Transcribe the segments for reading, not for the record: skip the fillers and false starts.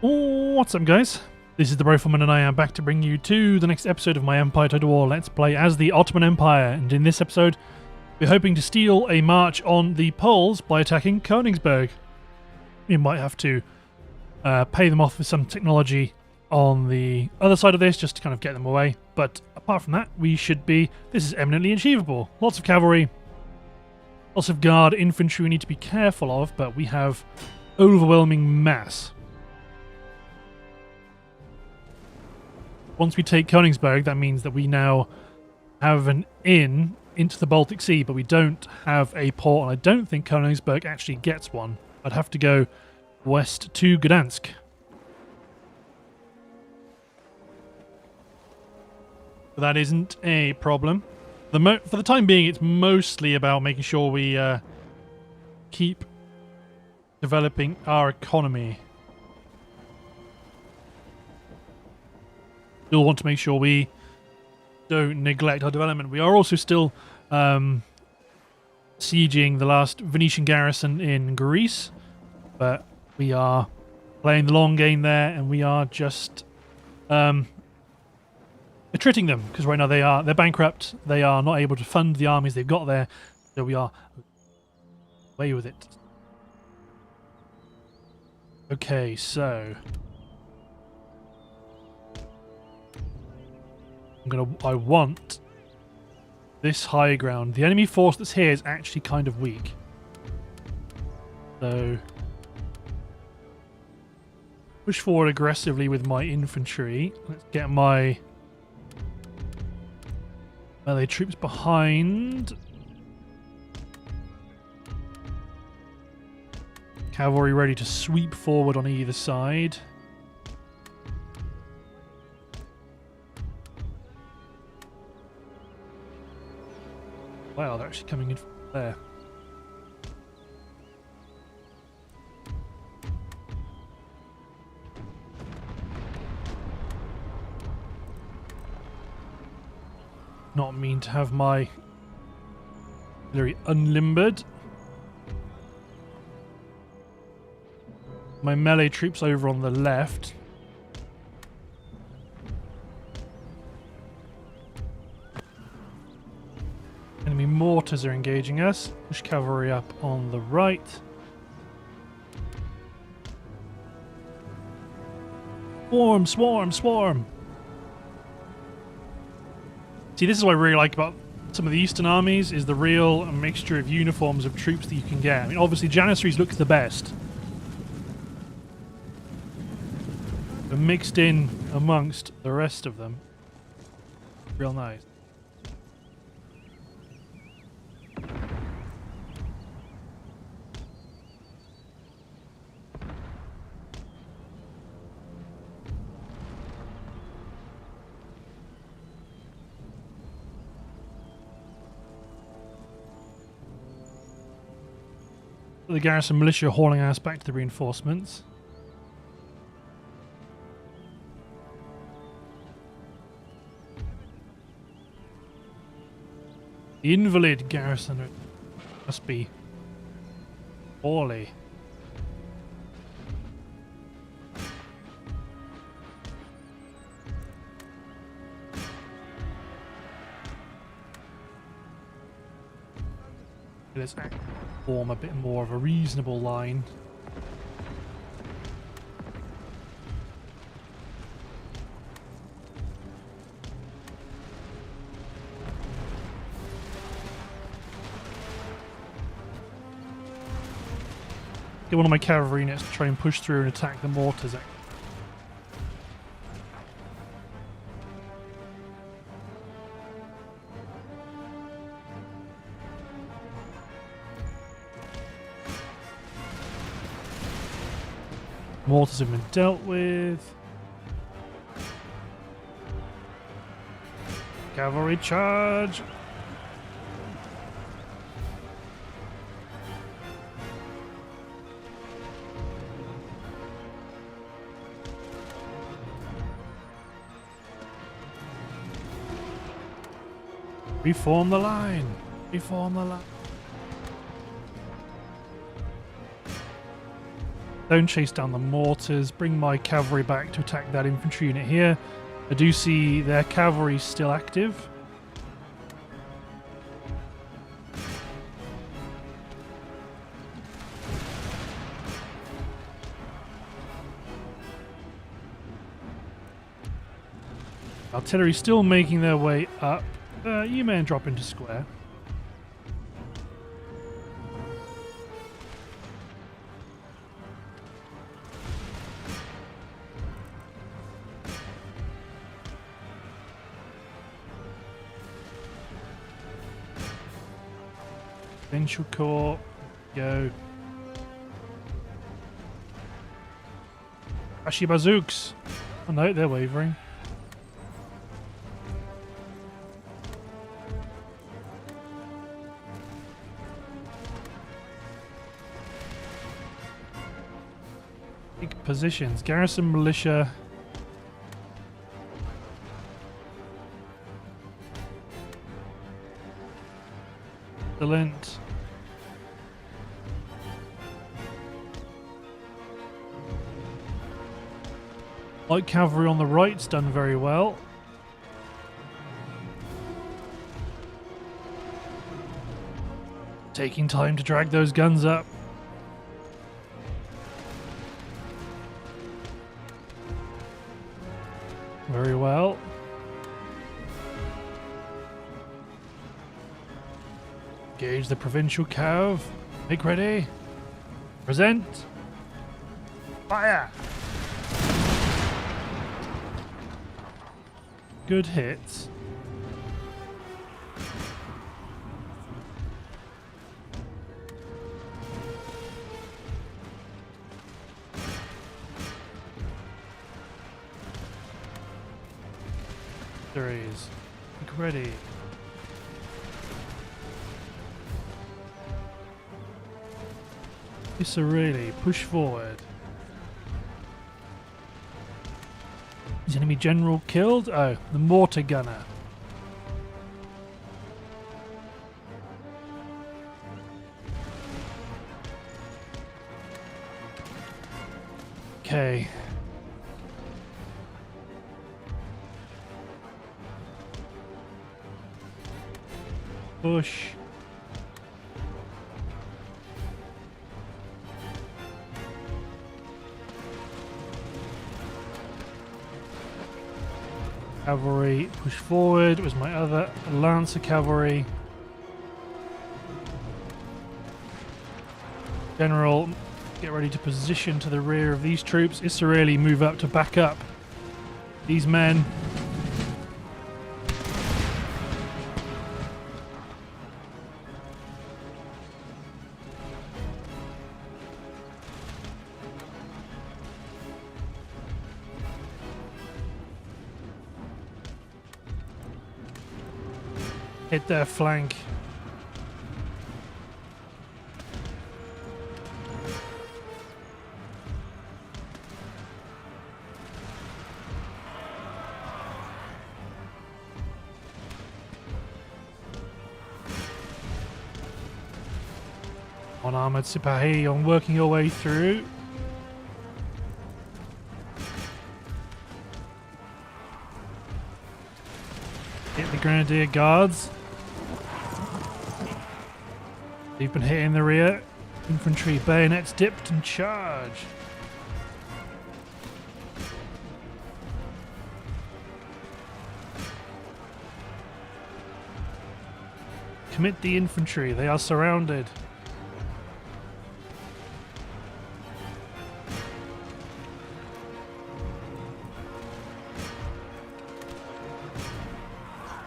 What's up, guys? This is the Rifleman, and I am back to bring you to the next episode of my Empire Total War Let's Play as the Ottoman Empire. And in this episode, we're hoping to steal a march on the Poles by attacking Königsberg. We might have to pay them off with some technology on the other side of this, just to kind of get them away. But apart from that, this is eminently achievable. Lots of cavalry, lots of guard infantry we need to be careful of, but we have overwhelming mass. Once we take Königsberg, that means that we now have an in into the Baltic Sea, but we don't have a port, and I don't think Königsberg actually gets one. I'd have to go west to Gdansk. But that isn't a problem. For the time being, it's mostly about making sure we keep developing our economy. Still want to make sure we don't neglect our development. We are also still sieging the last Venetian garrison in Greece, but we are playing the long game there, and we are just attriting them, because right now they're bankrupt. They are not able to fund the armies they've got there, so we are away with it. Okay, so I want this high ground. The enemy force that's here is actually kind of weak. So push forward aggressively with my infantry. Let's get my melee troops behind. Cavalry ready to sweep forward on either side. Wow, they're actually coming in from there. Not mean to have my artillery unlimbered. My melee troops over on the left. Enemy mortars are engaging us. Push cavalry up on the right. Swarm, swarm, swarm. See, this is what I really like about some of the Eastern armies, is the real mixture of uniforms of troops that you can get. I mean, obviously Janissaries look the best, but mixed in amongst the rest of them, real nice. The garrison militia hauling us back to the reinforcements. The invalid garrison must be poorly. Let's form a bit more of a reasonable line. Get one of my cavalry units to try and push through and attack the mortars. Mortars have been dealt with. Cavalry charge! Reform the line! Reform the line! Don't chase down the mortars. Bring my cavalry back to attack that infantry unit here. I do see their cavalry still active. Artillery still making their way up. You may drop into square. Provincial Corps, go. Ashi bazooks. Oh no, they're wavering. Big positions. Garrison militia. Excellent. Light cavalry on the right's done very well. Taking time to drag those guns up. Very well. Engage the provincial cav. Make ready. Present. Fire. Good hits. Threes. Make ready. Really push forward. Is enemy general killed? Oh, the mortar gunner. Okay. Push. Cavalry, push forward. It was my other Lancer cavalry. General, get ready to position to the rear of these troops. Israeli, move up to back up these men. Hit their flank. Unarmored Sipahi on working your way through. Hit the Grenadier Guards. They've been hitting the rear. Infantry, bayonets dipped and charge. Commit the infantry, they are surrounded.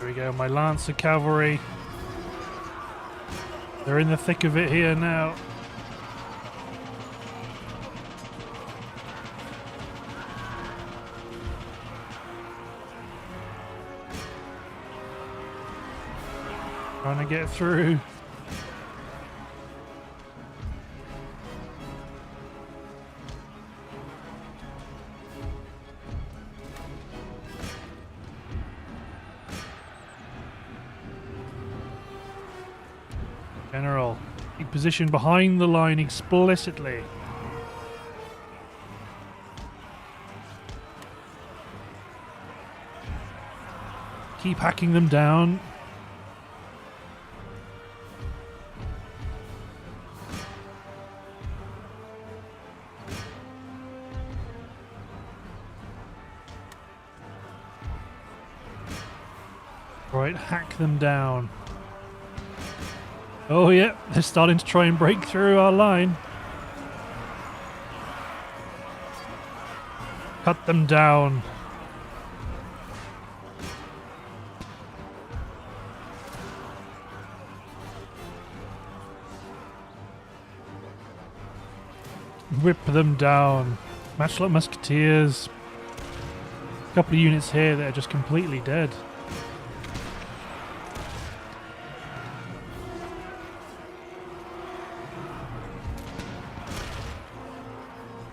Here we go, my Lancer cavalry. They're in the thick of it here now. Trying to get through. General, keep position behind the line explicitly. Keep hacking them down. Right, hack them down. Oh yeah, they're starting to try and break through our line. Cut them down. Whip them down. Matchlock musketeers. A couple of units here that are just completely dead.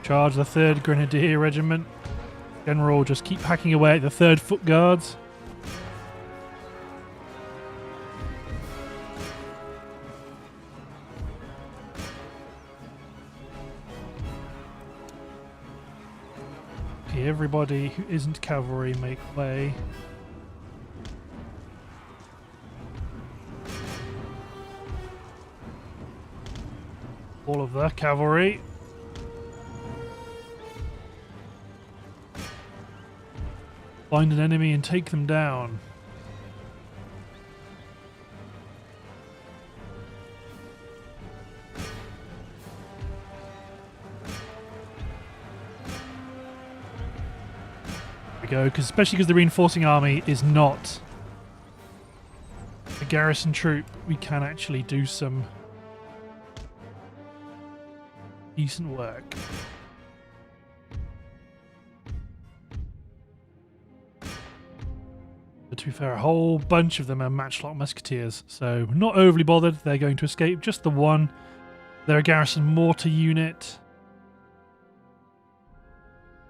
Charge the 3rd Grenadier Regiment. General, just keep hacking away at the 3rd Foot Guards. Okay, everybody who isn't cavalry make way. All of the cavalry. Find an enemy and take them down. There we go, especially because the reinforcing army is not a garrison troop, we can actually do some decent work. But to be fair, a whole bunch of them are matchlock musketeers, so not overly bothered. They're going to escape. Just the one. They're a garrison mortar unit.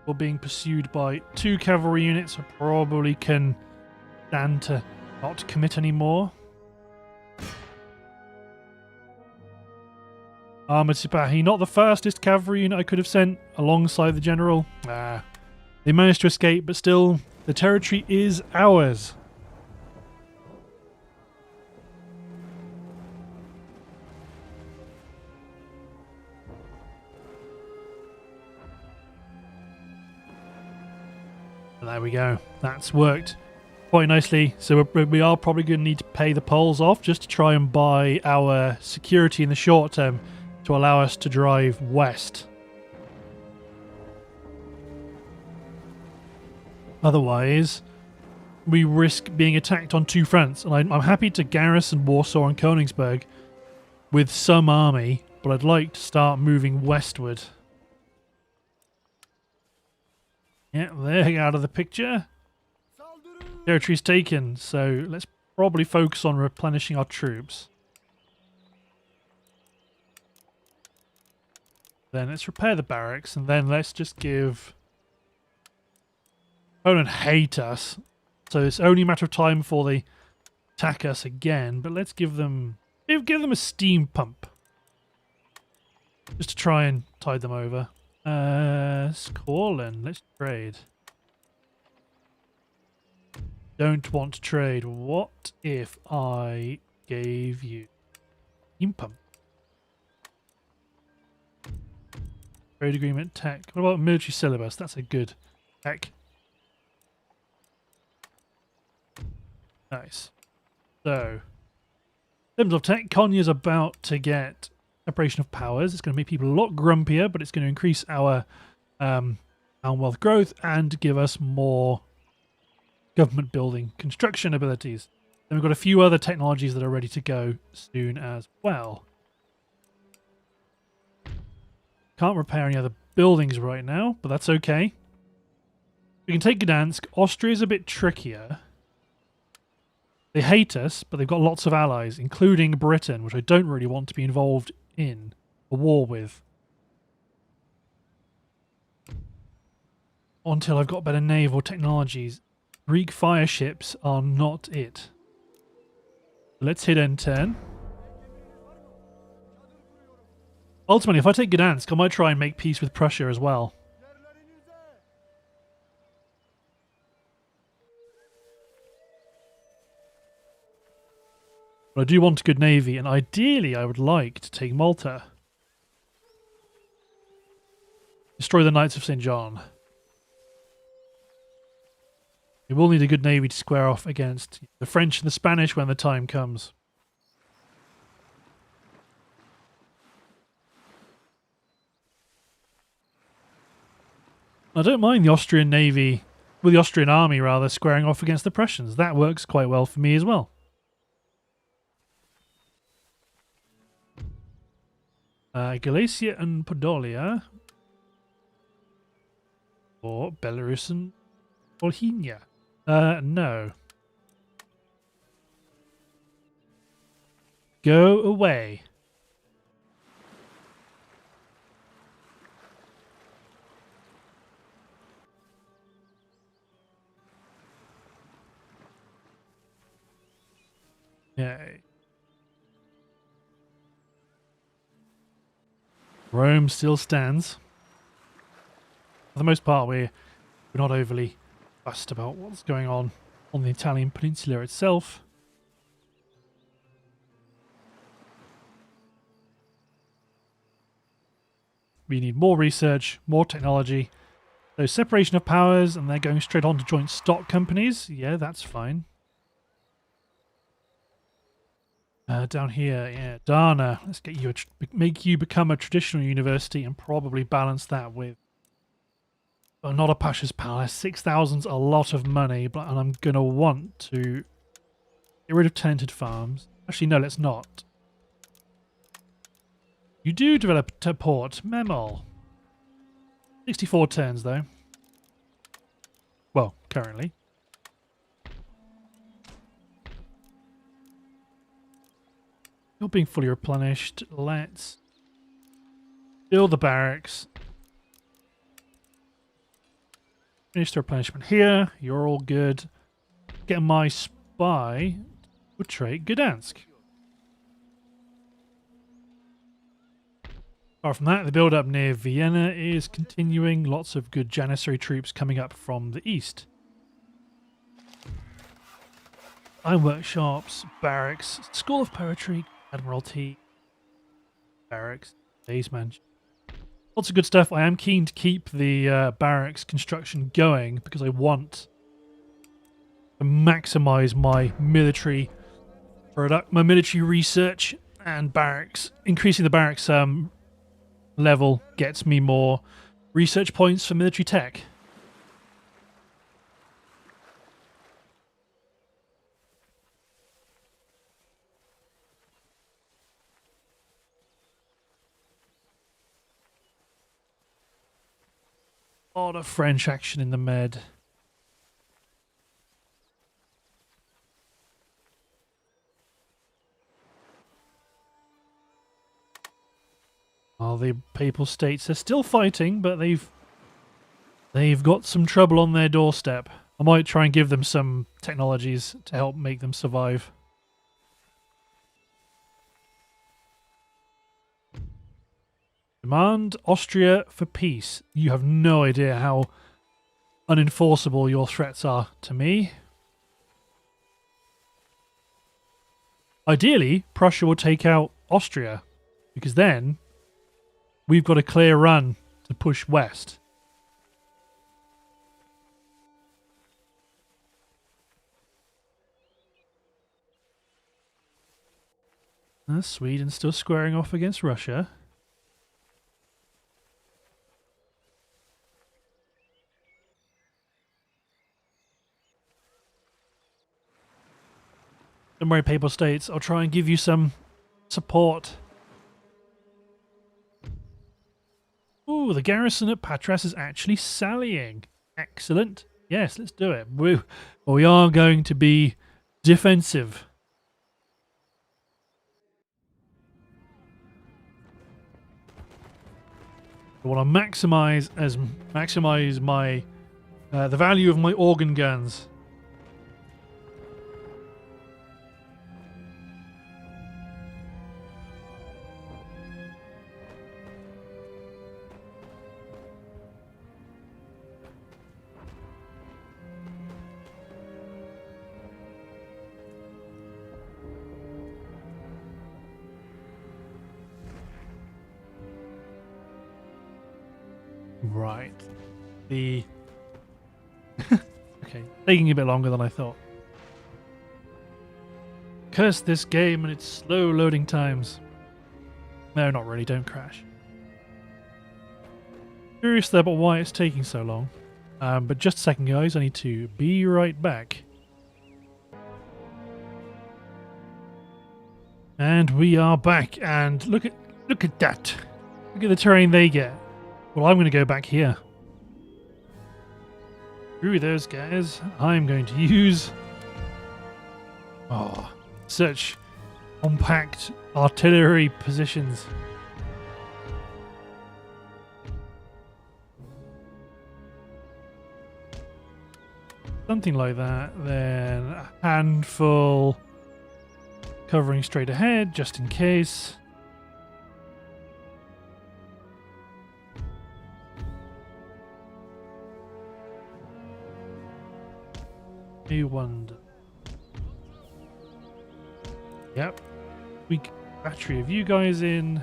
Or being pursued by 2 cavalry units. I probably can stand to not commit anymore. Armoured Sipahi, not the fastest cavalry unit I could have sent alongside the general. They managed to escape, but still, the territory is ours. There we go. That's worked quite nicely. So we are probably going to need to pay the Poles off just to try and buy our security in the short term to allow us to drive west. Otherwise, we risk being attacked on 2 fronts. And I'm happy to garrison Warsaw and Königsberg with some army, but I'd like to start moving westward. Yeah, they're out of the picture. Territory's taken, so let's probably focus on replenishing our troops. Then let's repair the barracks, and then let's just give... Opponent hate us, so it's only a matter of time before they attack us again, but let's give them a steam pump. Just to try and tide them over. Skorlen, let's trade. Don't want to trade. What if I gave you steam pump? Trade agreement, tech. What about military syllabus? That's a good tech. Nice. So, in terms of tech, Konya's about to get separation of powers. It's going to make people a lot grumpier, but it's going to increase our wealth growth and give us more government building construction abilities. Then we've got a few other technologies that are ready to go soon as well. Can't repair any other buildings right now, but that's okay. We can take Gdansk. Austria's a bit trickier. They hate us, but they've got lots of allies, including Britain, which I don't really want to be involved in a war with. Until I've got better naval technologies. Greek fire ships are not it. Let's hit N10. Ultimately, if I take Gdansk, I might try and make peace with Prussia as well. But I do want a good navy, and ideally I would like to take Malta. Destroy the Knights of St. John. We will need a good navy to square off against the French and the Spanish when the time comes. I don't mind the Austrian navy, well, the Austrian army rather, squaring off against the Prussians. That works quite well for me as well. Galicia and Podolia. Or Belarus and Volhynia. No. Go away. Yay. Rome still stands. For the most part, we're not overly fussed about what's going on the Italian peninsula itself. We need more research, more technology. So separation of powers, and they're going straight on to joint stock companies. Yeah, that's fine. Down here, yeah, Dana. Let's get you make you become a traditional university and probably balance that with not a Pasha's Palace. 6,000's a lot of money, but and I'm gonna want to get rid of tenanted farms. Actually, no, let's not. You do develop a port, Memel. 64 turns though. Well, currently. You're being fully replenished. Let's build the barracks. Finish the replenishment here. You're all good. Get my spy to portray Gdansk. Apart from that, the build-up near Vienna is continuing. Lots of good Janissary troops coming up from the east. Iron workshops, barracks, School of Poetry, Admiralty, barracks, base mansion. Lots of good stuff. I am keen to keep the barracks construction going because I want to maximize my military product, my military research and barracks. Increasing the barracks level gets me more research points for military tech. A lot of French action in the Med. While the Papal States are still fighting, but they've got some trouble on their doorstep. I might try and give them some technologies to help make them survive. Demand Austria for peace. You have no idea how unenforceable your threats are to me. Ideally, Prussia will take out Austria, because then we've got a clear run to push west. Sweden's still squaring off against Russia. Don't worry, Papal States. I'll try and give you some support. Ooh, the garrison at Patras is actually sallying. Excellent. Yes, let's do it. We are going to be defensive. I want to maximize my the value of my organ guns. Right. The... okay, taking a bit longer than I thought. Curse this game and its slow loading times. No, not really, don't crash. Curious there about why it's taking so long. But just a second, guys, I need to be right back. And we are back, and look at that. Look at the terrain they get. Well, I'm going to go back here. Screw those guys. I'm going to use... oh, such compact artillery positions. Something like that. Then a handful covering straight ahead, just in case. You wonder. Yep. Weak battery of you guys in.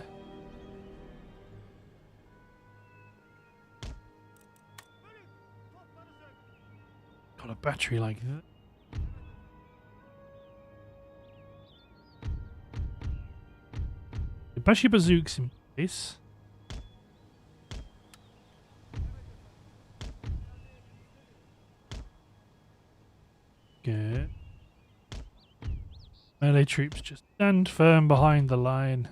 Got a battery like that. The battery bazooks in place. Good. Melee troops just stand firm behind the line.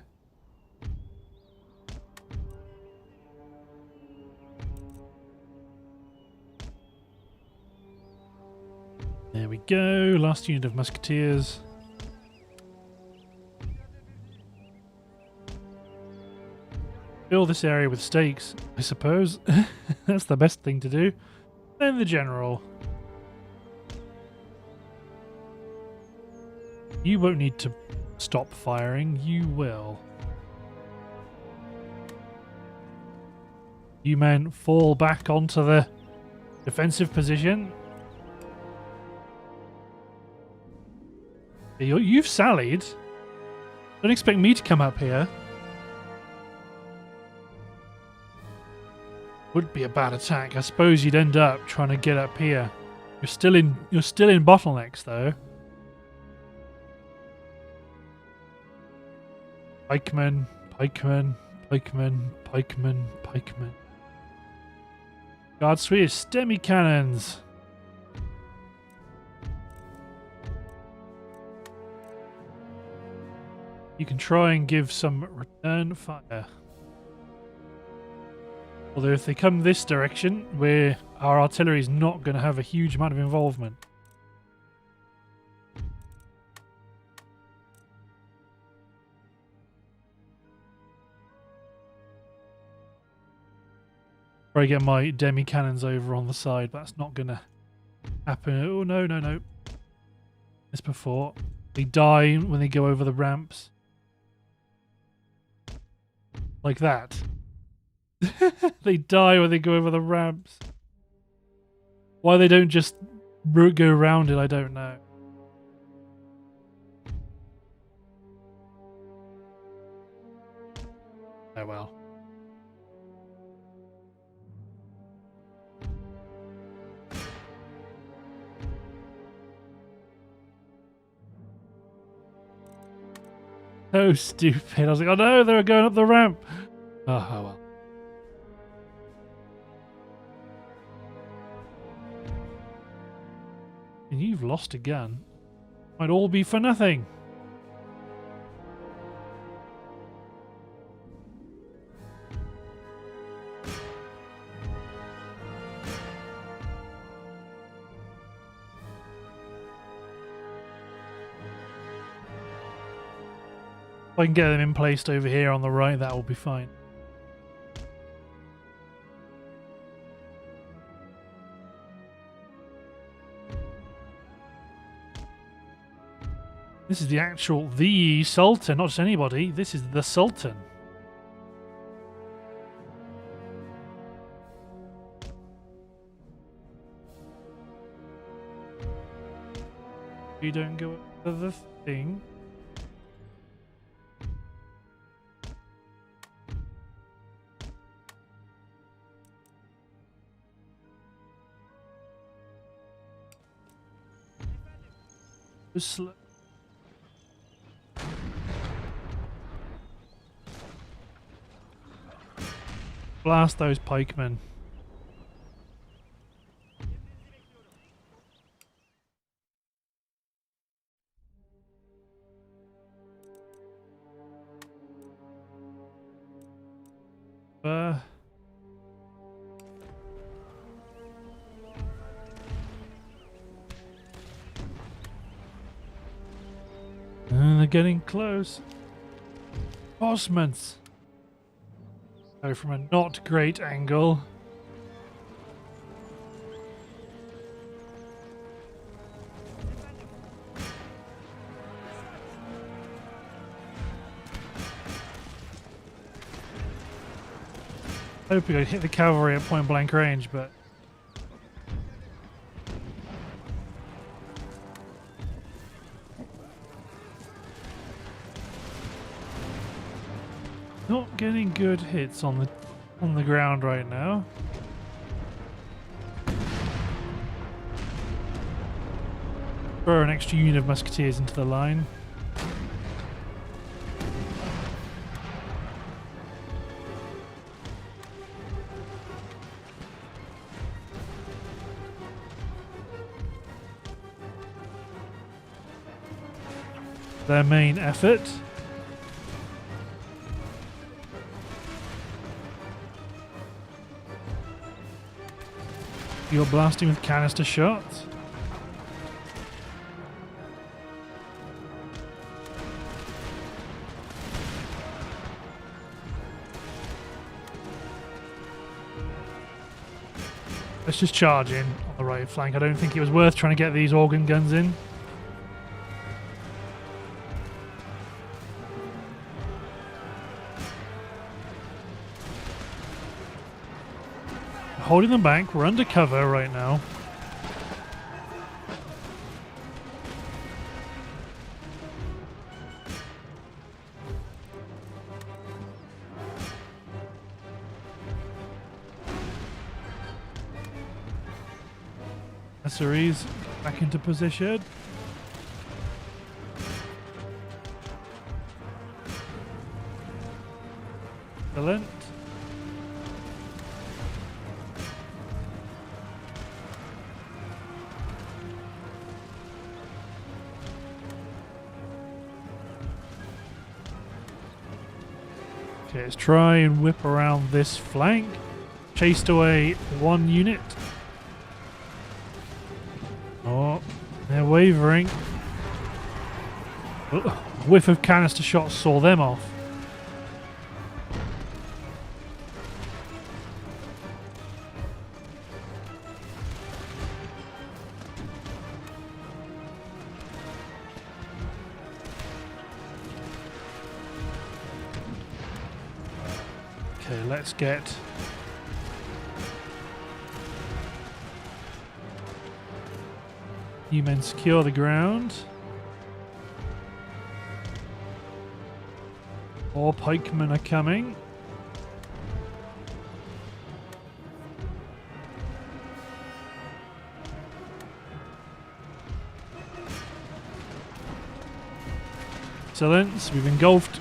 There we go. Last unit of musketeers. Fill this area with stakes, I suppose. That's the best thing to do. Then the general. You won't need to stop firing, you will. You men fall back onto the defensive position. You've sallied. Don't expect me to come up here. Would be a bad attack. I suppose you'd end up trying to get up here. You're still in bottlenecks though. Pikemen, pikemen, pikemen, pikemen, pikemen. Guard Swiss, demi cannons. You can try and give some return fire. Although if they come this direction, where our artillery is not going to have a huge amount of involvement. Try to get my demi cannons over on the side, but that's not going to happen. Oh no, no, no. As before, they die when they go over the ramps. Like that. They die when they go over the ramps. Why they don't just go around it, I don't know. Oh well. So stupid. I was like, oh no, they're going up the ramp. Oh well. And you've lost a gun. Might all be for nothing. If I can get them in placed over here on the right, that will be fine. This is the Sultan, not just anybody. This is the Sultan. You don't go over the thing. Just slow. Blast those pikemen. And they're getting close. Reinforcements. So from a not great angle. Hoping I'd hit the cavalry at point blank range, but not getting good hits on the ground right now. Throw an extra unit of musketeers into the line. Their main effort. You're blasting with canister shots. Let's just charge in on the right flank. I don't think it was worth trying to get these organ guns in. Holding them back. We're under cover right now. Accessories back into position. Excellent. Okay, let's try and whip around this flank. Chased away one unit. Oh, they're wavering. A whiff of canister shots saw them off. Okay, let's get you men secure the ground. More pikemen are coming. Excellent. So we've engulfed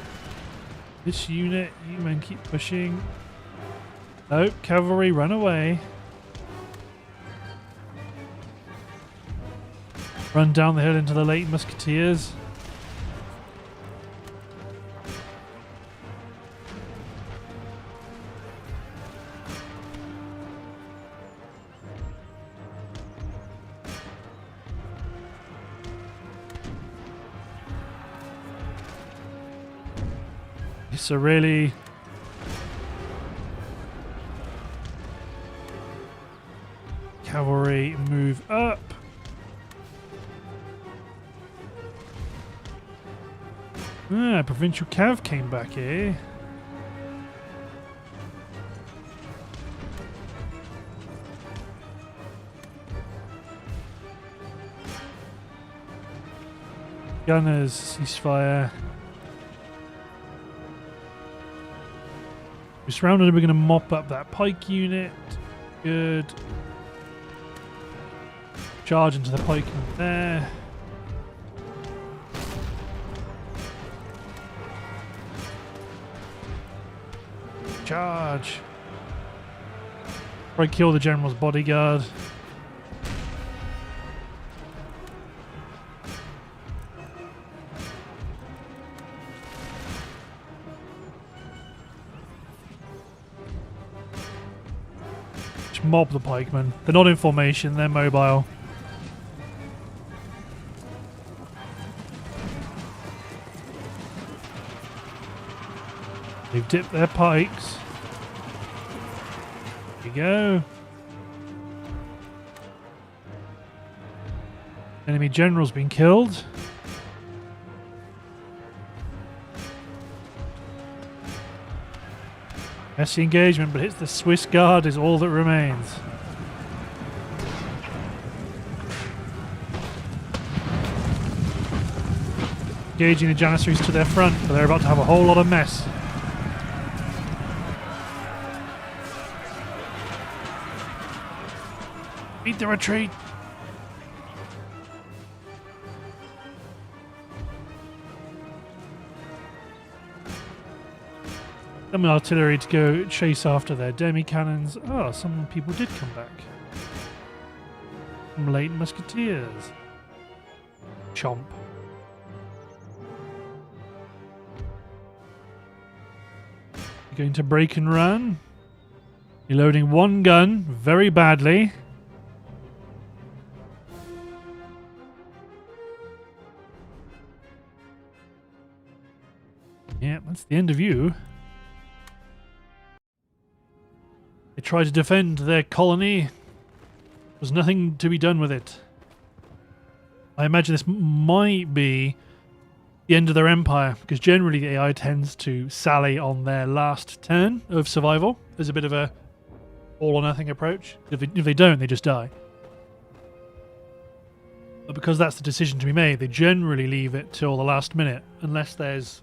this unit. You men keep pushing. Nope, cavalry, run away. Run down the hill into the late musketeers. So really, cavalry move up. Ah, provincial cav came back here. Gunners, ceasefire. We're surrounded and we're going to mop up that pike unit. Good. Charge into the pikemen there. Charge. Probably kill the general's bodyguard. Just mob the pikemen. They're not in formation, they're mobile. They've dipped their pikes. There you go. Enemy general's been killed. Messy engagement, but hits the Swiss Guard is all that remains. Engaging the Janissaries to their front, but they're about to have a whole lot of mess. Beat the retreat! Some artillery to go chase after their demi-cannons. Oh, some people did come back. Some late musketeers. Chomp. You're going to break and run. You're loading one gun very badly. Yeah, that's the end of you. They tried to defend their colony. There was nothing to be done with it. I imagine this might be the end of their empire, because generally the AI tends to sally on their last turn of survival. There's a bit of a all or nothing approach. If they don't, they just die. But because that's the decision to be made, they generally leave it till the last minute, unless there's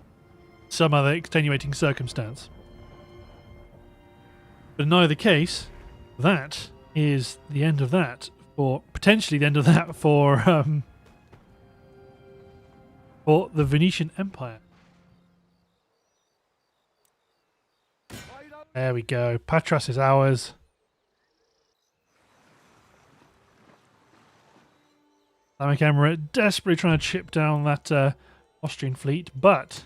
some other extenuating circumstance. But in either case, that is the end of that, or potentially the end of that for the Venetian Empire. There we go. Patras is ours. Islamic Emirate desperately trying to chip down that Austrian fleet, but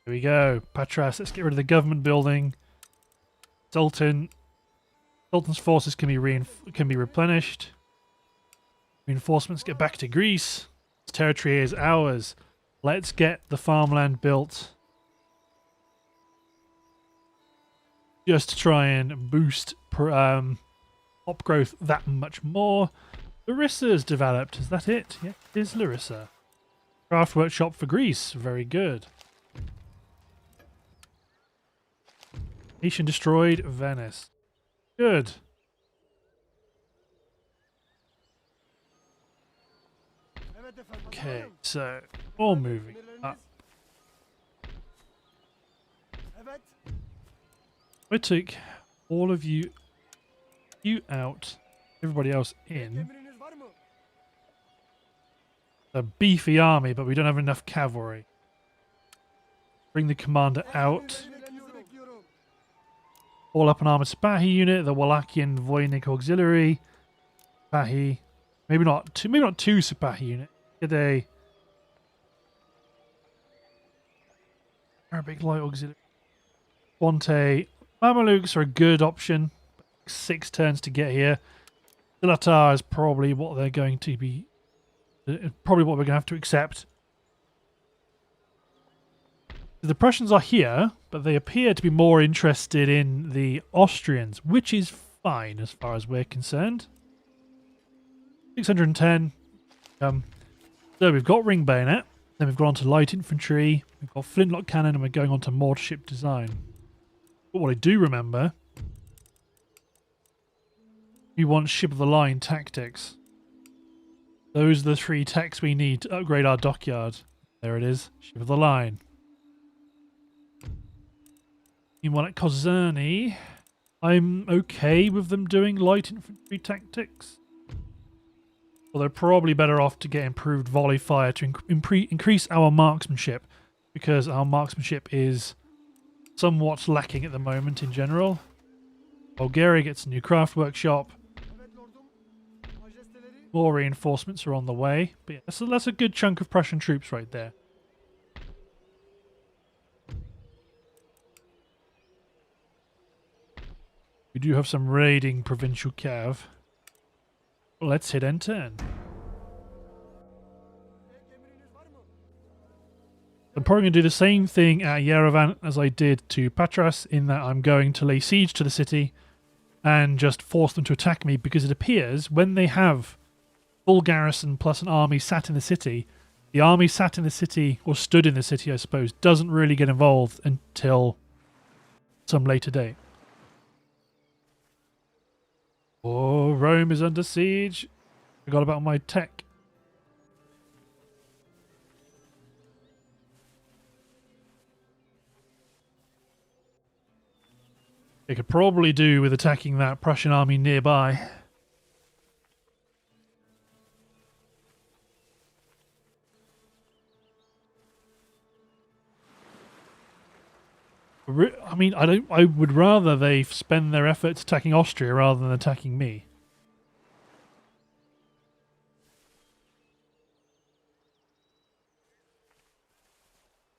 here we go. Patras, let's get rid of the government building. Sultan's forces can be replenished. Reinforcements get back to Greece. This territory is ours. Let's get the farmland built. Just to try and boost crop growth that much more. Larissa's developed. Is that it? Yeah, it is Larissa. Craft workshop for Greece. Very good. Nation destroyed. Venice. Good. Okay, so all moving up. I took all of you out, everybody else in. A beefy army, but we don't have enough cavalry. Bring the commander out. All up an armored Spahi unit, the Wallachian Voynik Auxiliary. Spahi. Maybe not two Spahi units. Get a Arabic Light Auxiliary. Quante. Mamelukes are a good option. 6 turns to get here. Zelatar is probably what they're going to be. Probably what we're going to have to accept. The Prussians are here, but they appear to be more interested in the Austrians, which is fine as far as we're concerned. 610. So we've got ring bayonet, then we've gone on to light infantry, we've got flintlock cannon, and we're going on to mortar ship design. But what I do remember, we want ship of the line tactics. Those are the 3 techs we need to upgrade our dockyard. There it is, ship of the line. Meanwhile at Kozerny, I'm okay with them doing light infantry tactics. Well, they're probably better off to get improved volley fire to increase our marksmanship, because our marksmanship is somewhat lacking at the moment in general. Bulgaria gets a new craft workshop. More reinforcements are on the way. But yeah, that's a good chunk of Prussian troops right there. We do have some raiding provincial cav. Let's hit N10. I'm probably going to do the same thing at Yerevan as I did to Patras, in that I'm going to lay siege to the city and just force them to attack me, because it appears when they have full garrison plus an army sat in the city, the army sat in the city, or stood in the city I suppose, doesn't really get involved until some later date. Oh, Rome is under siege. Forgot about my tech. They could probably do with attacking that Prussian army nearby. I mean, I would rather they spend their efforts attacking Austria rather than attacking me.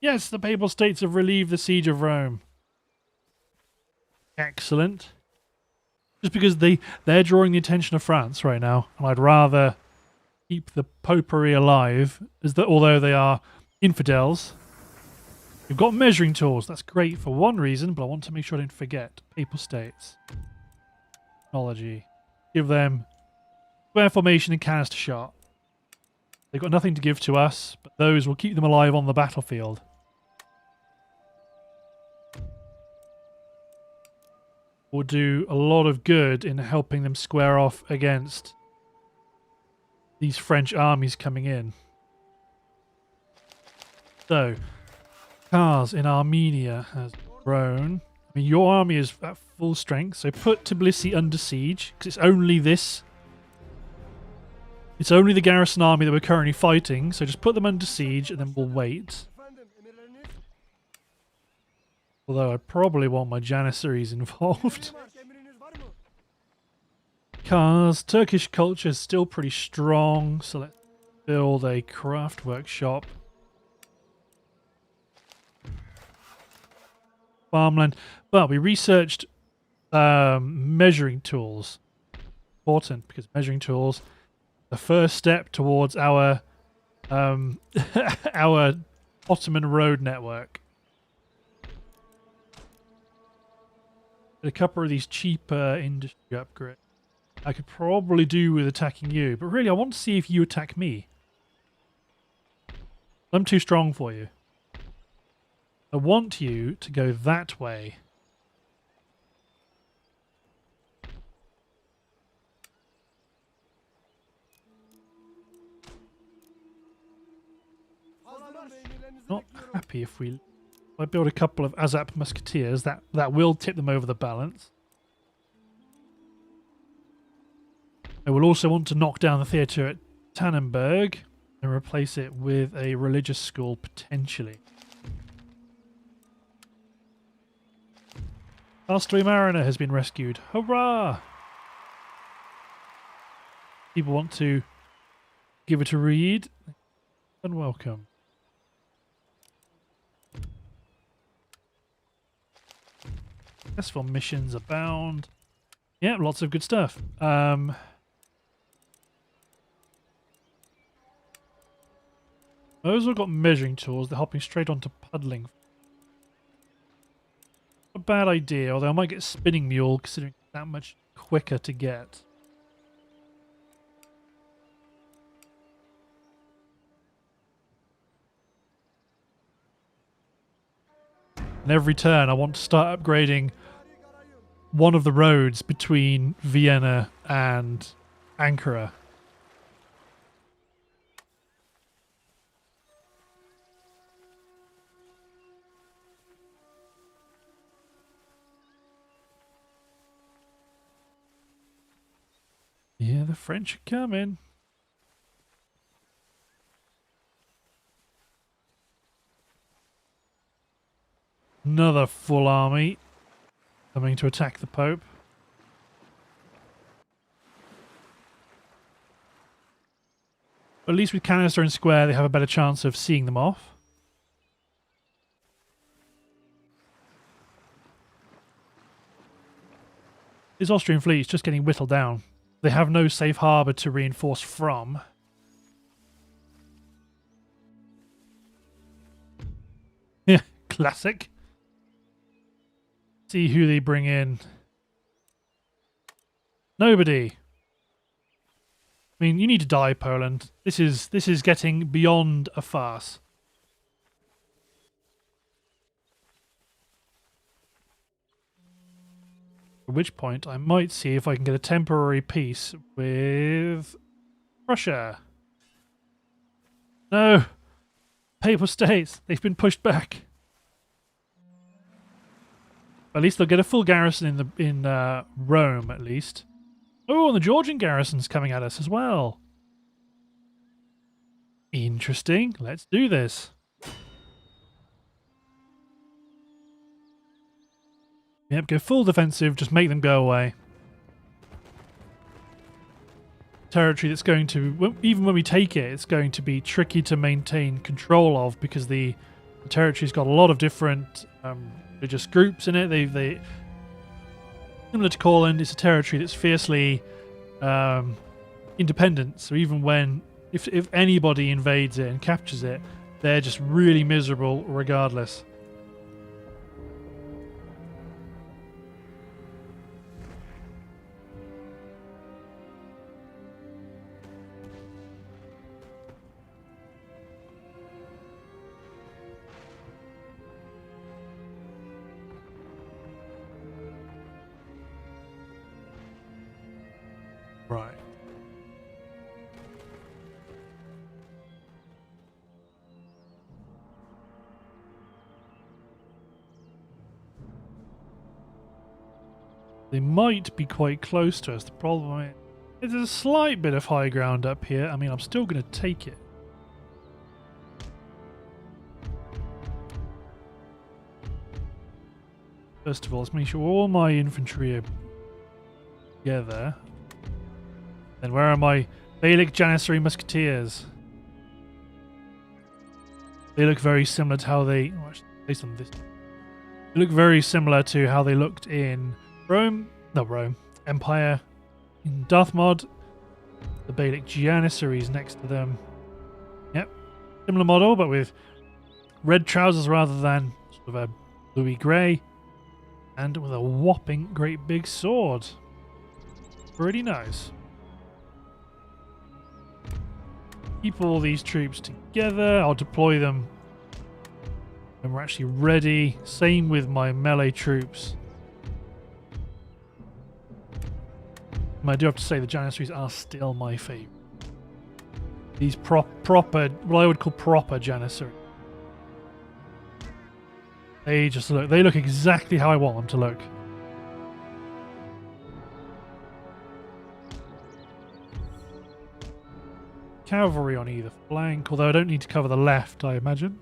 Yes, the Papal States have relieved the siege of Rome. Excellent. Just because they're drawing the attention of France right now, and I'd rather keep the Popery alive, although they are infidels. We've got measuring tools. That's great for one reason, but I want to make sure I don't forget. Papal States. Technology. Give them square formation and canister shot. They've got nothing to give to us, but those will keep them alive on the battlefield. Will do a lot of good in helping them square off against these French armies coming in. So, cars in Armenia has grown. I mean, your army is at full strength, so put Tbilisi under siege, because it's only this. It's only the garrison army that we're currently fighting, so just put them under siege and then we'll wait. Although I probably want my Janissaries involved. Cars. Turkish culture is still pretty strong, so let's build a craft workshop. Farmland. Well, we researched measuring tools. Important, because measuring tools, the first step towards our our Ottoman road network. A couple of these cheaper industry upgrades I could probably do with attacking you, but really I want to see if you attack me. I'm too strong for you. I want you to go that way. Not happy if I build a couple of Azap musketeers. That will tip them over the balance. I will also want to knock down the theatre at Tannenberg and replace it with a religious school, potentially. Castaway Mariner has been rescued. Hurrah! People want to give it a read. And welcome. Successful missions abound. Yeah, lots of good stuff. Those have got measuring tools. They're hopping straight onto puddling. A bad idea, although I might get spinning mule considering it's that much quicker to get. And every turn I want to start upgrading one of the roads between Vienna and Ankara. Yeah, the French are coming. Another full army coming to attack the Pope. But at least with canister and square, they have a better chance of seeing them off. This Austrian fleet is just getting whittled down. They have no safe harbour to reinforce from. Yeah, classic. See who they bring in. Nobody. I mean, you need to die, Poland. This is getting beyond a farce. At which point, I might see if I can get a temporary peace with Russia. No! Papal States! They've been pushed back. At least they'll get a full garrison in Rome, at least. Oh, and the Georgian garrison's coming at us as well. Interesting. Let's do this. Yep, go full defensive, just make them go away. Territory that's going to, even when we take it, it's going to be tricky to maintain control of because the territory's got a lot of different religious groups in it. They similar to Courland, it's a territory that's fiercely independent. So even when, if anybody invades it and captures it, they're just really miserable regardless. Right. They might be quite close to us. The problem is there's a slight bit of high ground up here. I mean, I'm still going to take it. First of all, let's make sure all my infantry are together. Then where are my Bailic Janissary Musketeers? They look very similar to how they... Oh, actually, based on this. They look very similar to how they looked in Rome. Not Rome. Empire. In Darthmod. The Bailic Janissaries next to them. Yep. Similar model, but with red trousers rather than sort of a bluey grey. And with a whopping great big sword. Pretty nice. Keep all these troops together. I'll deploy them when we're actually ready. Same with my melee troops. And I do have to say the Janissaries are still my favourite. These proper, what I would call proper Janissaries. They just look, they look exactly how I want them to look. Cavalry on either flank, although I don't need to cover the left, I imagine.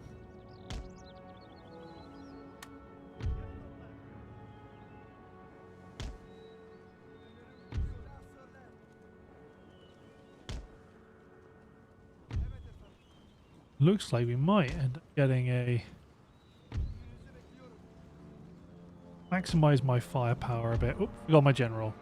Looks like we might end up getting a... Maximize my firepower a bit. Oh, forgot my general.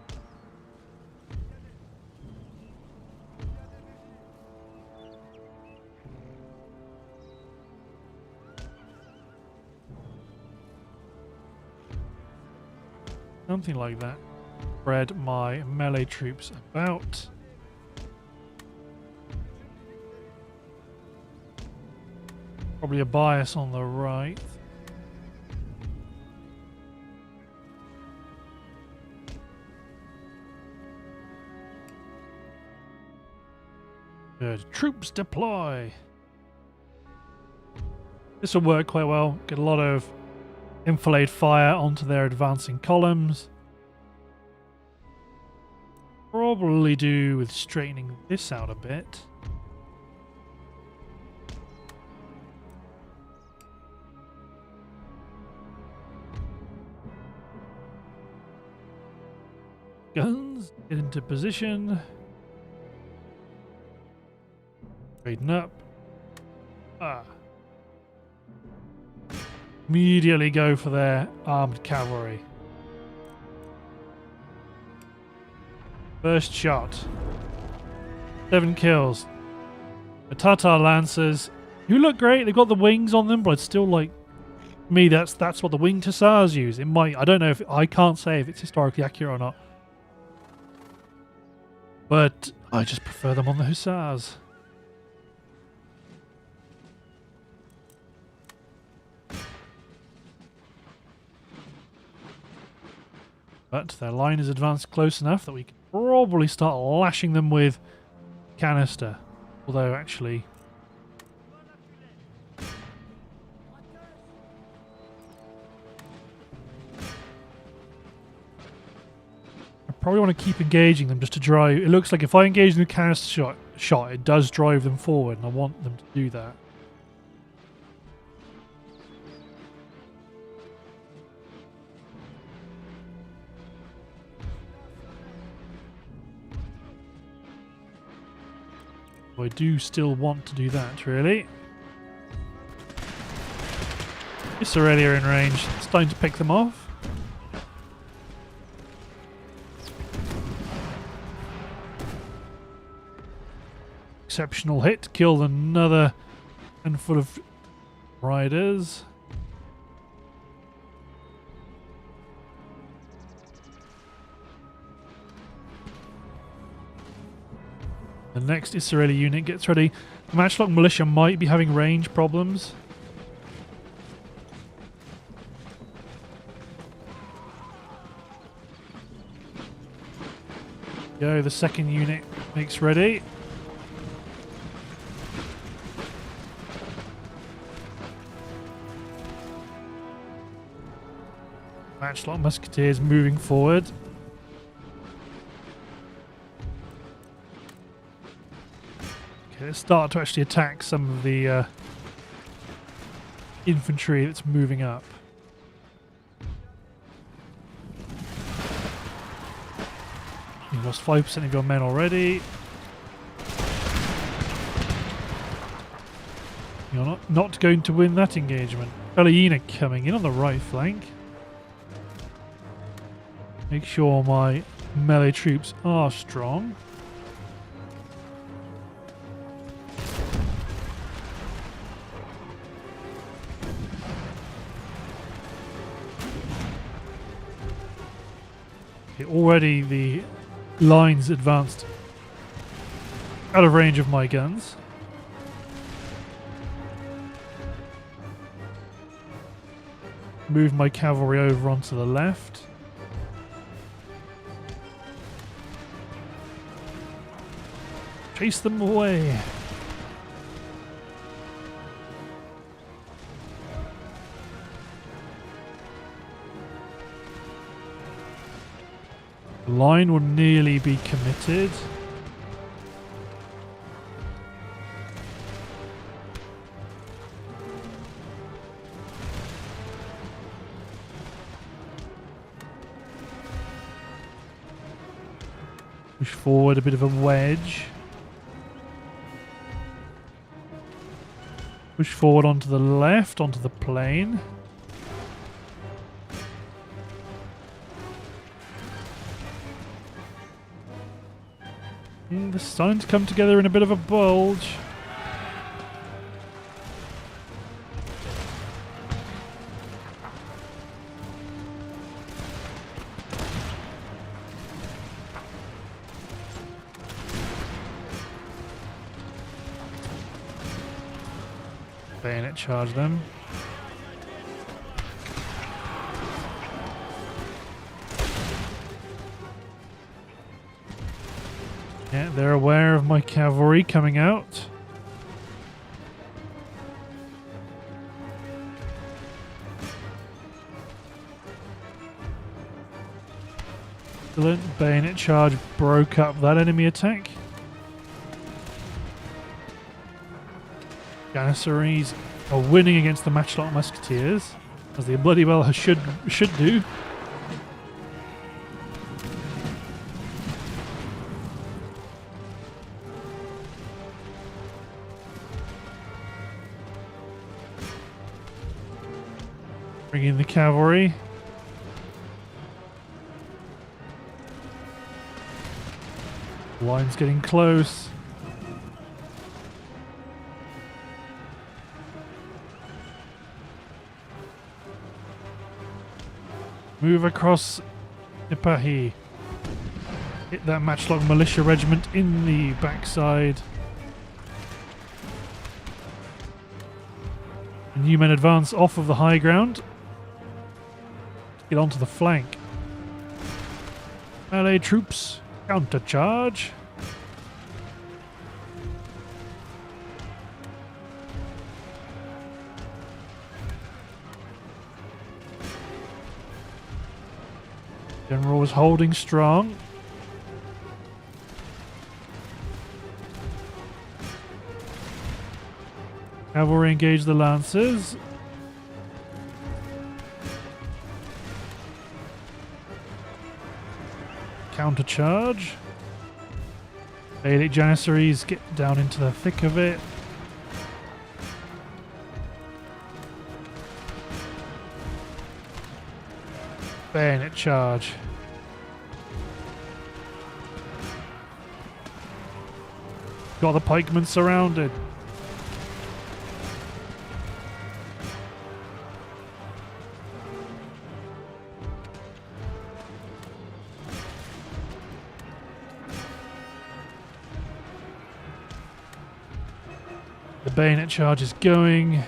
Something like that. Spread my melee troops about. Probably a bias on the right. Good. Troops deploy. This will work quite well. Get a lot of enfilade fire onto their advancing columns. Probably do with straightening this out a bit. Guns, get into position. Trading up. Immediately go for their armed cavalry. First shot. 7 kills. The Tatar Lancers, who look great, they've got the wings on them, but it's still like, me, that's what the winged hussars use. It might, I don't know if, I can't say if it's historically accurate or not. But I just prefer them on the hussars. But their line is advanced close enough that we can probably start lashing them with canister. Although, actually... I probably want to keep engaging them just to drive... It looks like if I engage them with canister shot, it does drive them forward, and I want them to do that. I do still want to do that, really. It's already in range. It's time to pick them off. Exceptional hit. Killed another handful of riders. The next Israeli unit gets ready. The Matchlock Militia might be having range problems. Go, the second unit makes ready. Matchlock Musketeers moving forward. Okay, let's start to actually attack some of the infantry that's moving up. You've lost 5% of your men already. You're not going to win that engagement. Belina coming in on the right flank. Make sure my melee troops are strong. Okay, already the lines advanced out of range of my guns. Move my cavalry over onto the left. Chase them away. The line will nearly be committed. Push forward a bit of a wedge. Push forward onto the left, onto the plain. They're starting to come together in a bit of a bulge. Bayonet charge them. Yeah, they're aware of my cavalry coming out. The bayonet charge broke up that enemy attack. Janissaries are winning against the Matchlock Musketeers, as the Bloody Well should do. Bring in the cavalry. Line's getting close. Move across Ipahi. Hit that matchlock militia regiment in the backside. And you men advance off of the high ground. Get onto the flank. Melee troops, countercharge. General was holding strong. Cavalry engage the lancers. Countercharge. Bailic Janissaries get down into the thick of it. Bayonet charge. Got the pikemen surrounded. The bayonet charge is going.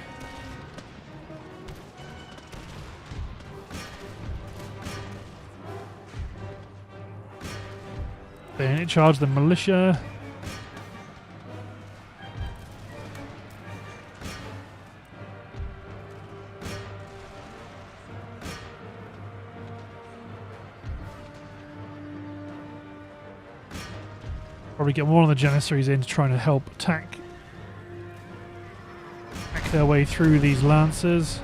Bayonet charge the militia. Probably get one of the Janissaries in to try to help attack their way through these lancers.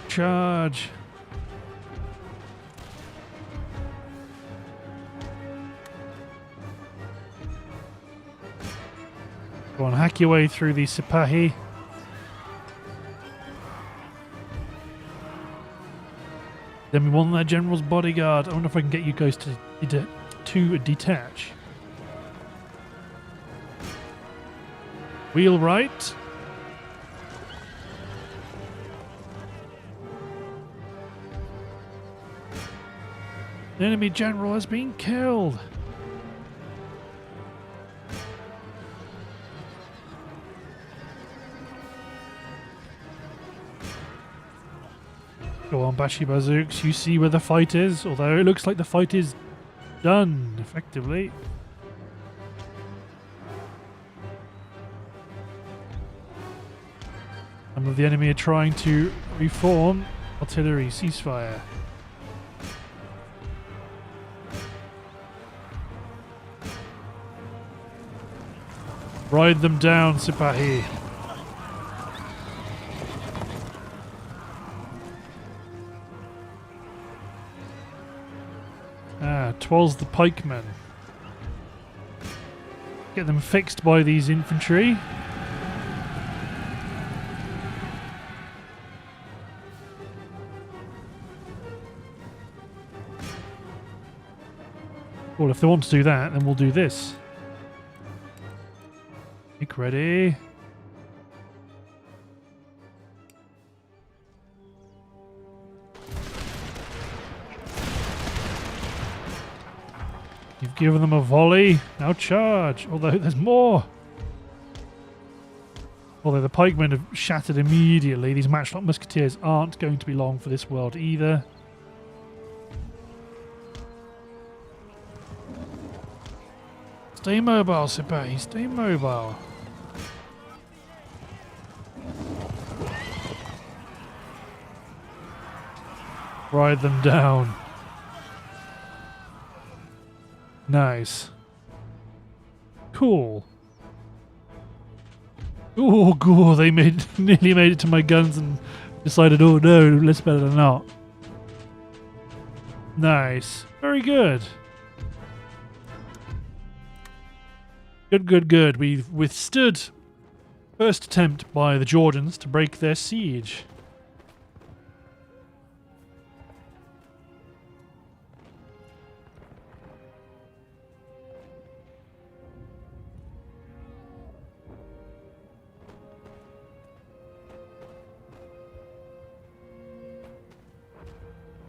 Charge. Go on, hack your way through these Sipahi. Then we want that general's bodyguard. I wonder if I can get you guys to detach. Wheel right. The enemy general has been killed. Go on, Bashi Bazooks. You see where the fight is, although it looks like the fight is done, effectively. Some of the enemy are trying to reform. Artillery, ceasefire. Ride them down, Sipahi. Twas the pikemen. Get them fixed by these infantry. Well, if they want to do that, then we'll do this. Make ready. You've given them a volley. Now charge. Although there's more. Although the pikemen have shattered immediately. These matchlock musketeers aren't going to be long for this world either. Stay mobile, Sipahi. Stay mobile. Ride them down. Nice. Cool. Oh, cool. They nearly made it to my guns and decided, oh no, let's better than not. Nice. Very good. Good, good, good. We've withstood first attempt by the Georgians to break their siege.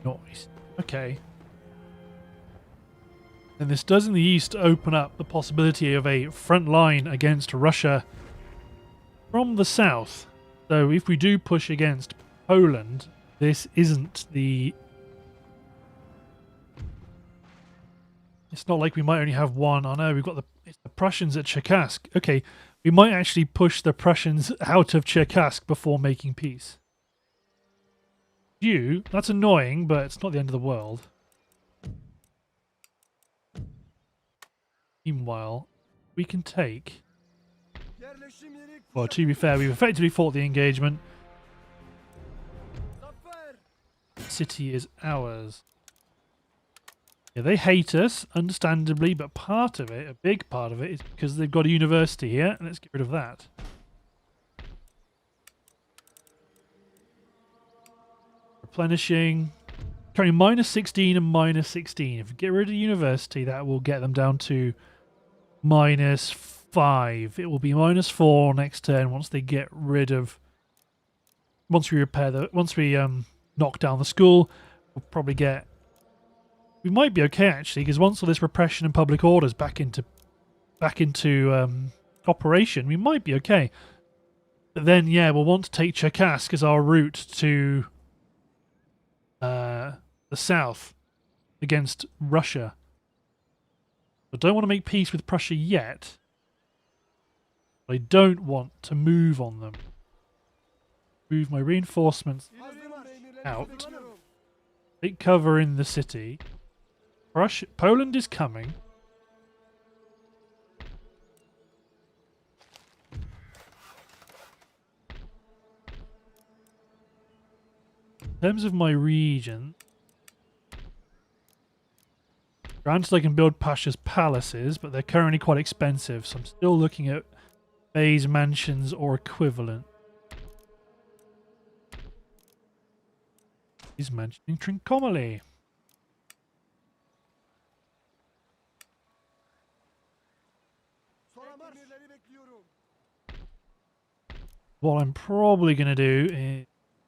Nice. Okay. And this does in the east open up the possibility of a front line against Russia from the south. So if we do push against Poland, this isn't the... It's not like we might only have one. I know we've got it's the Prussians at Cherkask. Okay, we might actually push the Prussians out of Cherkask before making peace. That's annoying, but it's not the end of the world. Meanwhile, we can take... Well, to be fair, we've effectively fought the engagement. The city is ours. Yeah, they hate us, understandably, but part of it, a big part of it, is because they've got a university here, and let's get rid of that. Replenishing. Currently minus 16 and minus 16. If we get rid of the university, that will get them down to minus 5. It will be minus 4 next turn once they get rid of... Once we repair the... Once we knock down the school, we'll probably get... We might be okay, actually, because once all this repression and public orders back into operation, we might be okay. But then, yeah, we'll want to take Cherkask as our route to the south against Russia. I don't want to make peace with Prussia yet. But I don't want to move on them. Move my reinforcements out. Take cover in the city. Poland is coming. In terms of my region, granted I can build Pasha's palaces, but they're currently quite expensive, so I'm still looking at Bay's mansions or equivalent. He's mentioning Trincomalee. What I'm probably going to do is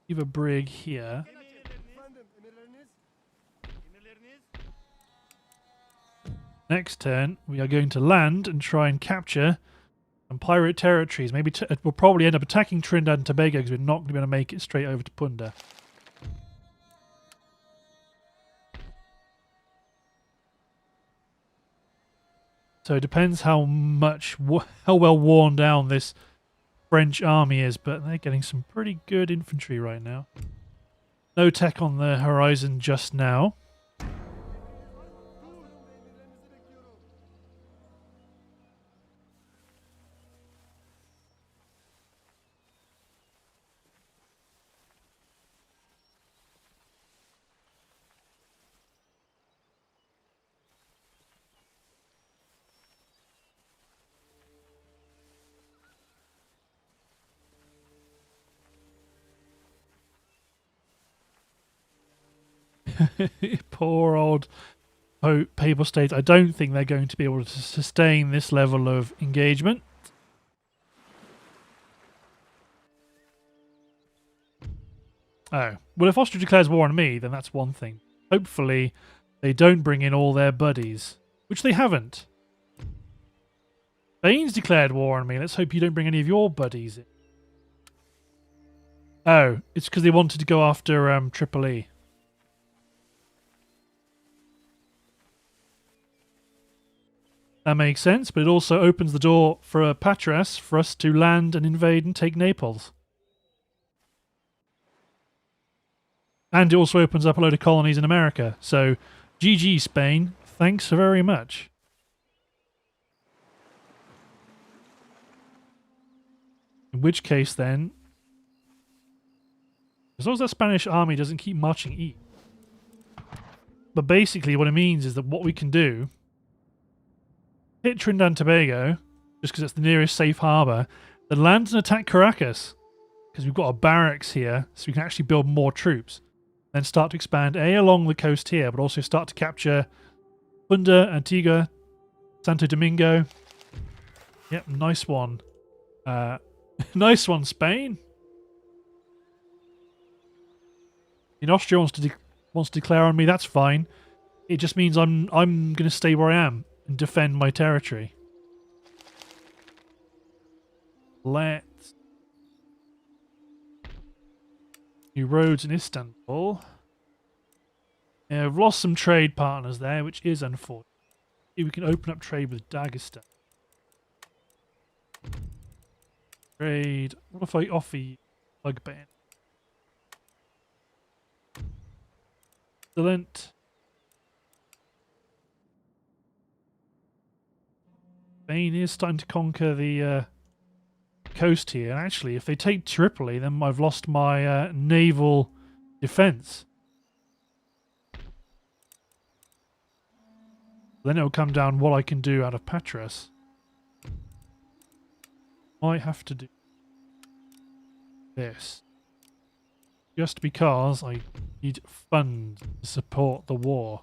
leave a brig here. Next turn, we are going to land and try and capture some pirate territories. Maybe we'll probably end up attacking Trinidad and Tobago because we're not going to be able to make it straight over to Punda. So it depends how well worn down this French army is, but they're getting some pretty good infantry right now. No tech on the horizon just now. Poor old Papal States. I don't think they're going to be able to sustain this level of engagement. Oh. Well, if Austria declares war on me, then that's one thing. Hopefully, they don't bring in all their buddies. Which they haven't. Spain's declared war on me. Let's hope you don't bring any of your buddies in. Oh, it's because they wanted to go after Tripoli. That makes sense, but it also opens the door for Patras for us to land and invade and take Naples. And it also opens up a load of colonies in America. So, GG Spain, thanks very much. In which case then, as long as that Spanish army doesn't keep marching east, But basically what it means is that what we can do, hit Trinidad and Tobago, just because it's the nearest safe harbour, then land and attack Caracas, because we've got a barracks here, so we can actually build more troops. Then start to expand along the coast here, but also start to capture Punta, Antigua, Santo Domingo. Yep, nice one. Nice one, Spain. In Austria wants to declare on me. That's fine. It just means I'm going to stay where I am and defend my territory. Let's new roads in Istanbul. Yeah, we've lost some trade partners there, which is unfortunate. We can open up trade with Dagestan. Trade. What if I offer you plug ban? Excellent. Spain is starting to conquer the coast here. And actually, if they take Tripoli, then I've lost my naval defense. Then it'll come down what I can do out of Patras. Might have to do this. Just because I need funds to support the war.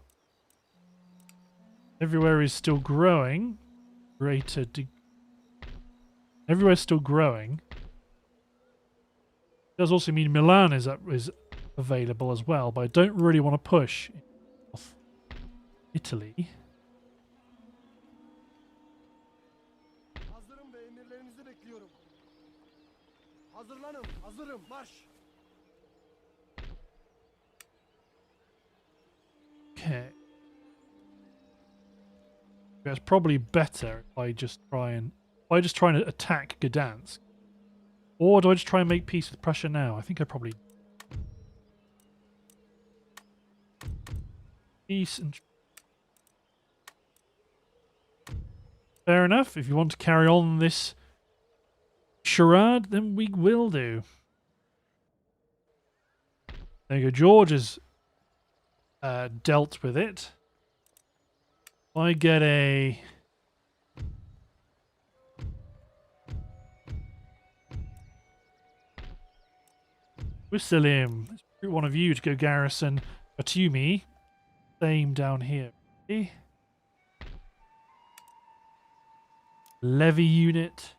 Everywhere is still growing. Everywhere's still growing. It does also mean Milan is available as well, but I don't really want to push Italy. Okay. It's probably better if I just try and attack Gdansk. Or do I just try and make peace with Prussia now? I think I probably peace and fair enough. If you want to carry on this charade, then we will do. There you go. George has dealt with it. I get a Wissalim. Let's recruit one of you to go garrison Batumi. Same down here. Levy unit.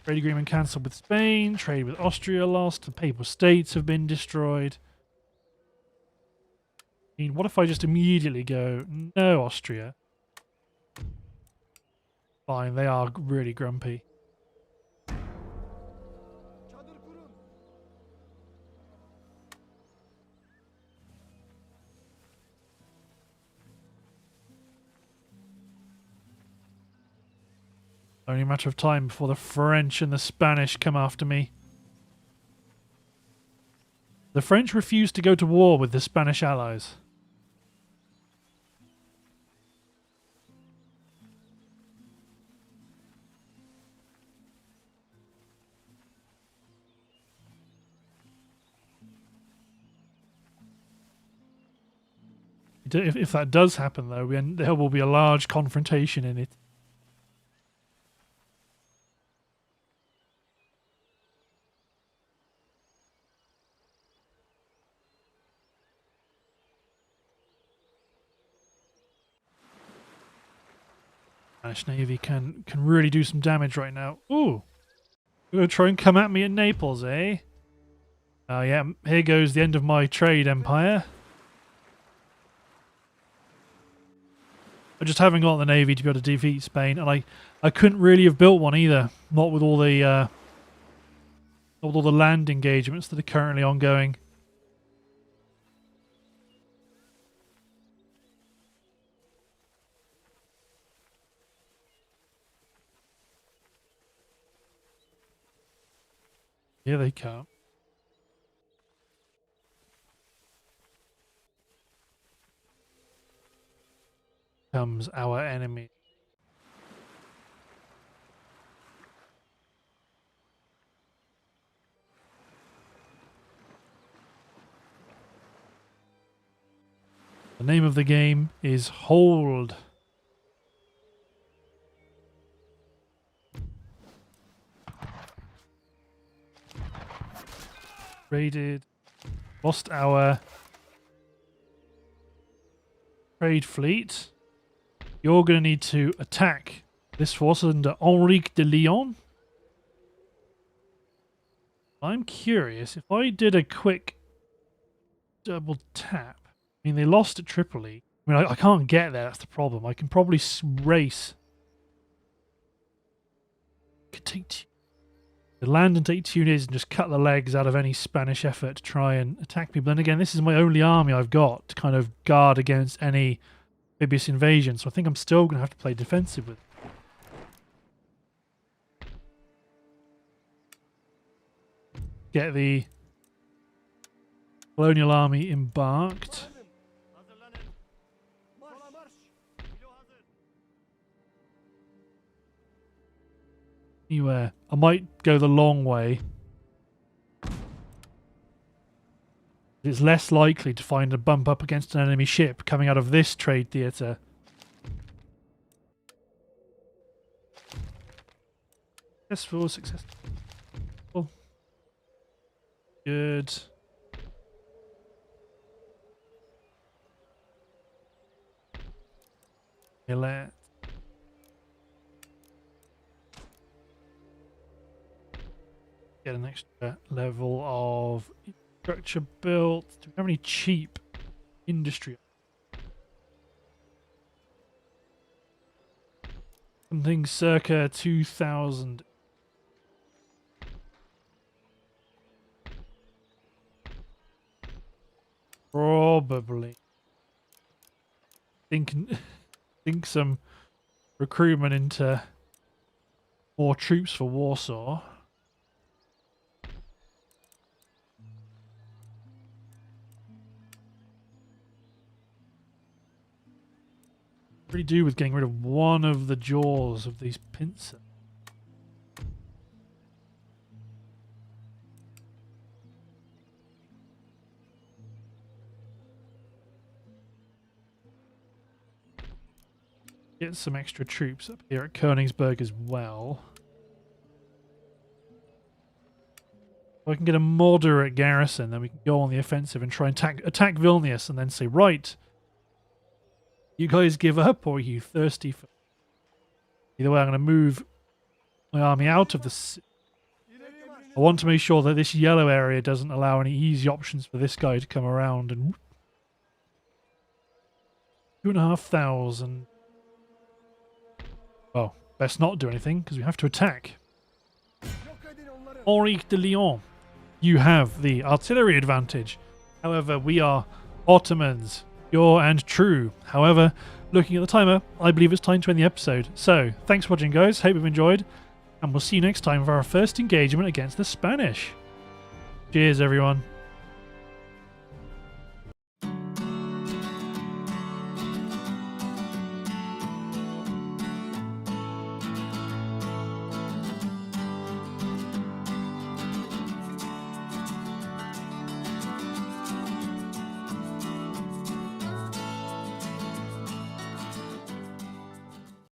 Trade agreement cancelled with Spain. Trade with Austria lost. The Papal States have been destroyed. I mean, what if I just immediately go, no, Austria? Fine, they are really grumpy. Only a matter of time before the French and the Spanish come after me. The French refused to go to war with the Spanish allies. If that does happen, though, there will be a large confrontation in it. Spanish Navy can really do some damage right now. Ooh! You're going to try and come at me at Naples, eh? Yeah, here goes the end of my trade empire. I just haven't got the navy to be able to defeat Spain, and I couldn't really have built one either. Not with all the land engagements that are currently ongoing. Here they come. Comes our enemy. The name of the game is Hold. Raided. Lost our trade fleet. You're going to need to attack this force under Henrique de Lyon. I'm curious, if I did a quick double tap, I mean, they lost at Tripoli. I mean, I can't get there, that's the problem. I can probably race. Could take land and take Tunis and just cut the legs out of any Spanish effort to try and attack people. Then again, this is my only army I've got to kind of guard against any amphibious invasion, so I think I'm still going to have to play defensive with it. Get the colonial army embarked. Anywhere. I might go the long way. It's less likely to find a bump up against an enemy ship coming out of this trade theatre. Successful, successful. Good. Let get an extra level of structure built. Do we have any cheap industry? Something circa 2000. Probably. Think some recruitment into more troops for Warsaw. Really do with getting rid of one of the jaws of these pincers. Get some extra troops up here at Königsberg as well. If I can get a moderate garrison, then we can go on the offensive and try and attack Vilnius and then say, right, you guys give up or are you thirsty for... Either way, I'm going to move my army out of the... I want to make sure that this yellow area doesn't allow any easy options for this guy to come around and... 2,500. Well, best not do anything because we have to attack. Henrique de Lyon, you have the artillery advantage. However, we are Ottomans, pure and true. However, looking at the timer, I believe it's time to end the episode. So, thanks for watching, guys. Hope you've enjoyed. And we'll see you next time for our first engagement against the Spanish. Cheers, everyone.